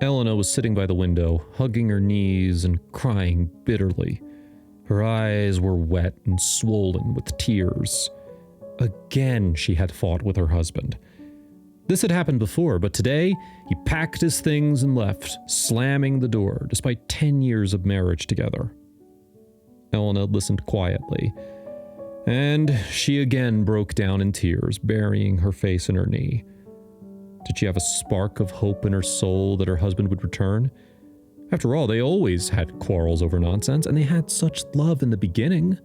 Elena was sitting by the window, hugging her knees and crying bitterly. Her eyes were wet and swollen with tears. Again, she had fought with her husband. This had happened before, but today he packed his things and left, slamming the door despite 10 years of marriage together. Elena listened quietly, and she again broke down in tears, burying her face in her knee. Did she have a spark of hope in her soul that her husband would return? After all, they always had quarrels over nonsense, and they had such love in the beginning.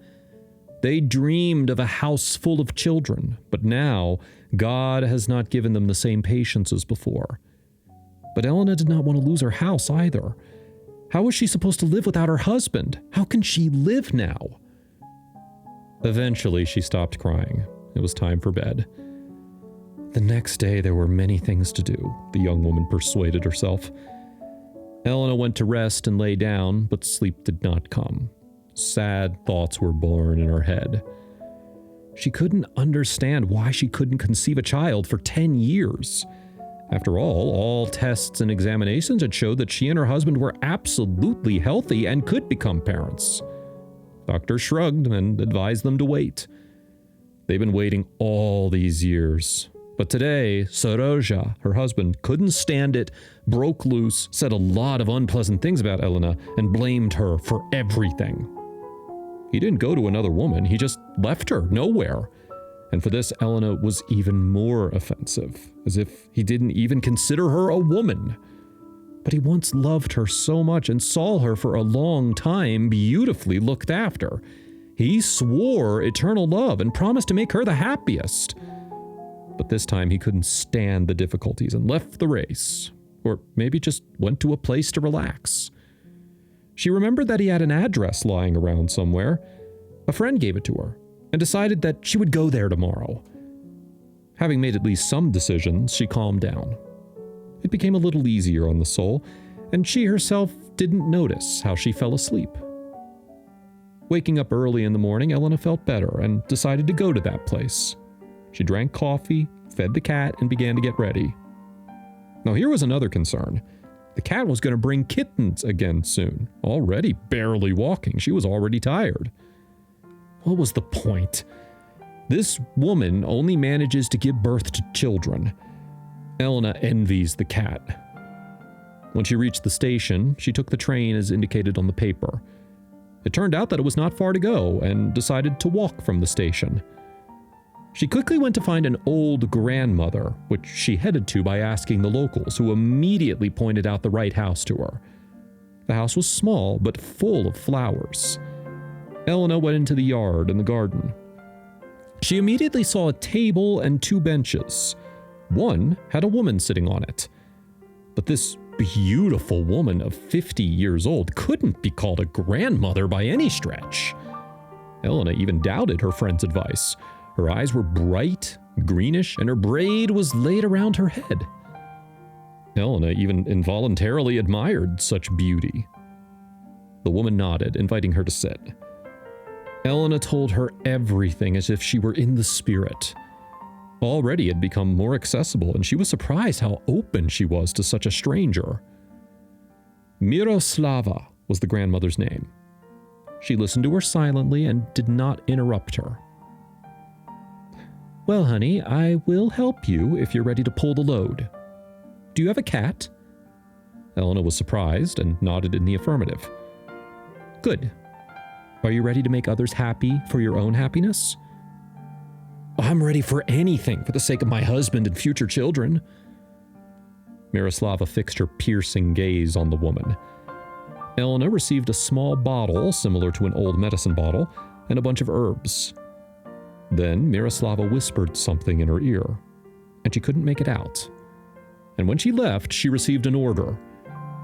They dreamed of a house full of children, but now God has not given them the same patience as before. But Elena did not want to lose her house either. How was she supposed to live without her husband? How can she live now? Eventually, she stopped crying. It was time for bed. The next day, there were many things to do, the young woman persuaded herself. Elena went to rest and lay down, but sleep did not come. Sad thoughts were born in her head. She couldn't understand why she couldn't conceive a child for 10 years. After all tests and examinations had showed that she and her husband were absolutely healthy and could become parents. Doctors shrugged and advised them to wait. They've been waiting all these years. But today, Saroja, her husband, couldn't stand it, broke loose, said a lot of unpleasant things about Elena, and blamed her for everything. He didn't go to another woman, he just left her nowhere. And for this, Elena was even more offensive, as if he didn't even consider her a woman. But he once loved her so much and saw her for a long time beautifully looked after. He swore eternal love and promised to make her the happiest. But this time he couldn't stand the difficulties and left the race, or maybe just went to a place to relax. She remembered that he had an address lying around somewhere. A friend gave it to her and decided that she would go there tomorrow. Having made at least some decisions, she calmed down. It became a little easier on the soul, and she herself didn't notice how she fell asleep. Waking up early in the morning, Elena felt better and decided to go to that place. She drank coffee, fed the cat, and began to get ready. Now here was another concern. The cat was going to bring kittens again soon. Already barely walking, she was already tired. What was the point? This woman only manages to give birth to children. Elena envies the cat. When she reached the station, she took the train as indicated on the paper. It turned out that it was not far to go, and decided to walk from the station. She quickly went to find an old grandmother, which she headed to by asking the locals, who immediately pointed out the right house to her. The house was small, but full of flowers. Elena went into the yard and the garden. She immediately saw a table and 2 benches. One had a woman sitting on it. But this beautiful woman of 50 years old couldn't be called a grandmother by any stretch. Elena even doubted her friend's advice. Her eyes were bright, greenish, and her braid was laid around her head. Elena even involuntarily admired such beauty. The woman nodded, inviting her to sit. Elena told her everything as if she were in the spirit. Already it had become more accessible, and she was surprised how open she was to such a stranger. Miroslava was the grandmother's name. She listened to her silently and did not interrupt her. "Well, honey, I will help you if you're ready to pull the load. Do you have a cat?" Elena was surprised and nodded in the affirmative. "Good. Are you ready to make others happy for your own happiness?" "I'm ready for anything for the sake of my husband and future children." Miroslava fixed her piercing gaze on the woman. Elena received a small bottle similar to an old medicine bottle and a bunch of herbs. Then Miroslava whispered something in her ear, and she couldn't make it out. And when she left, she received an order.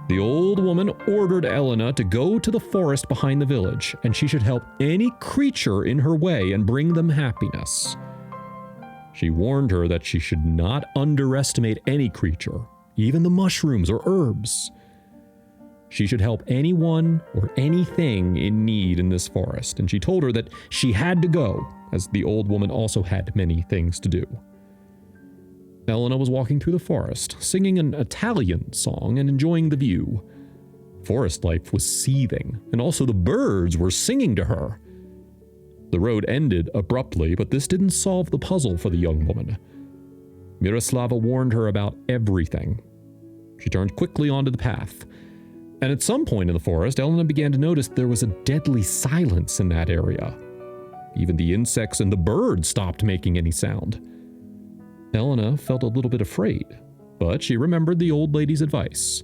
The old woman ordered Elena to go to the forest behind the village, and she should help any creature in her way and bring them happiness. She warned her that she should not underestimate any creature, even the mushrooms or herbs. She should help anyone or anything in need in this forest, and she told her that she had to go, as the old woman also had many things to do. Elena was walking through the forest, singing an Italian song and enjoying the view. Forest life was seething, and also the birds were singing to her. The road ended abruptly, but this didn't solve the puzzle for the young woman. Miroslava warned her about everything. She turned quickly onto the path, and at some point in the forest, Elena began to notice there was a deadly silence in that area. Even the insects and the birds stopped making any sound. Elena felt a little bit afraid, but she remembered the old lady's advice.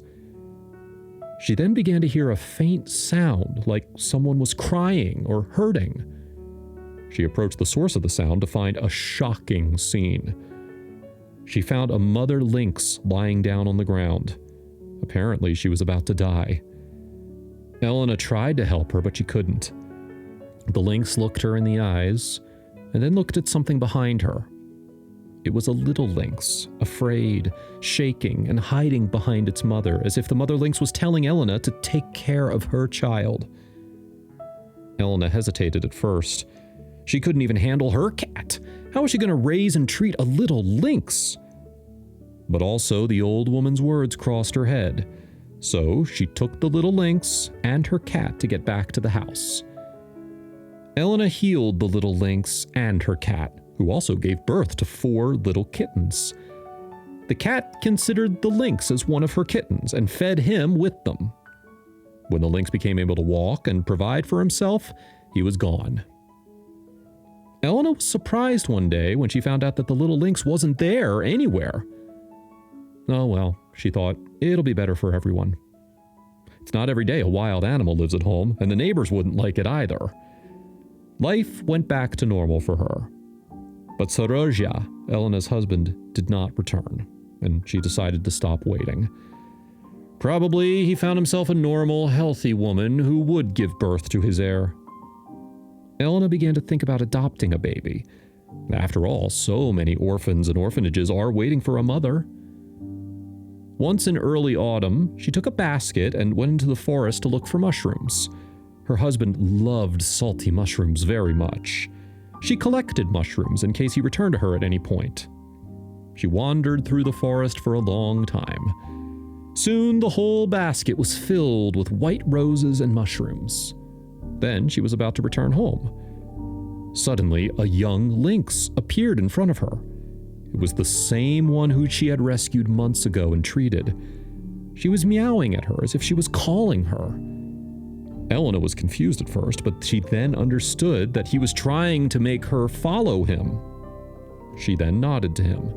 She then began to hear a faint sound, like someone was crying or hurting. She approached the source of the sound to find a shocking scene. She found a mother lynx lying down on the ground. Apparently, she was about to die. Elena tried to help her, but she couldn't. The lynx looked her in the eyes, and then looked at something behind her. It was a little lynx, afraid, shaking, and hiding behind its mother, as if the mother lynx was telling Elena to take care of her child. Elena hesitated at first. She couldn't even handle her cat. How was she going to raise and treat a little lynx? But also the old woman's words crossed her head, so she took the little lynx and her cat to get back to the house. Elena healed the little lynx and her cat, who also gave birth to 4 little kittens. The cat considered the lynx as one of her kittens and fed him with them. When the lynx became able to walk and provide for himself, he was gone. Elena was surprised one day when she found out that the little lynx wasn't there anywhere. Oh well, she thought, it'll be better for everyone. It's not every day a wild animal lives at home, and the neighbors wouldn't like it either. Life went back to normal for her. But Sorozha, Elena's husband, did not return, and she decided to stop waiting. Probably he found himself a normal, healthy woman who would give birth to his heir. Elena began to think about adopting a baby. After all, so many orphans and orphanages are waiting for a mother. Once in early autumn, she took a basket and went into the forest to look for mushrooms. Her husband loved salty mushrooms very much. She collected mushrooms in case he returned to her at any point. She wandered through the forest for a long time. Soon the whole basket was filled with white roses and mushrooms. Then she was about to return home. Suddenly, a young lynx appeared in front of her. It was the same one who she had rescued months ago and treated. She was meowing at her as if she was calling her. Elena was confused at first, but she then understood that he was trying to make her follow him. She then nodded to him.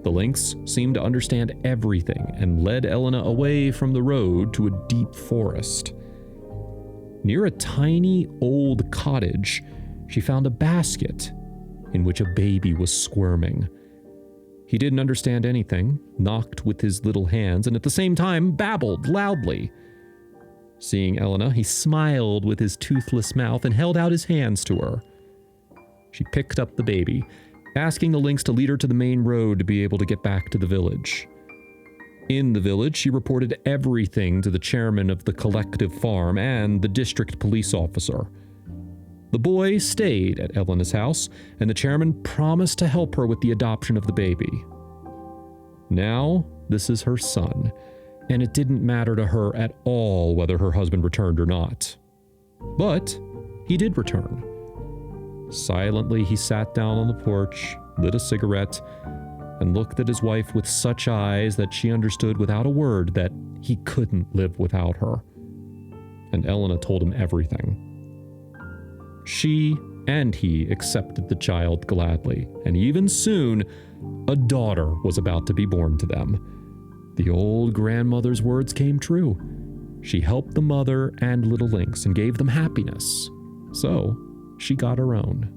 The lynx seemed to understand everything and led Elena away from the road to a deep forest. Near a tiny old cottage, she found a basket in which a baby was squirming. He didn't understand anything, knocked with his little hands, and at the same time babbled loudly. Seeing Elena, he smiled with his toothless mouth and held out his hands to her. She picked up the baby, asking the lynx to lead her to the main road to be able to get back to the village. In the village, she reported everything to the chairman of the collective farm and the district police officer. The boy stayed at Elena's house, and the chairman promised to help her with the adoption of the baby. Now, this is her son, and it didn't matter to her at all whether her husband returned or not. But he did return. Silently, he sat down on the porch, lit a cigarette, and looked at his wife with such eyes that she understood without a word that he couldn't live without her. And Elena told him everything. She and he accepted the child gladly, and even soon, a daughter was about to be born to them. The old grandmother's words came true. She helped the mother and little lynx and gave them happiness. So, she got her own.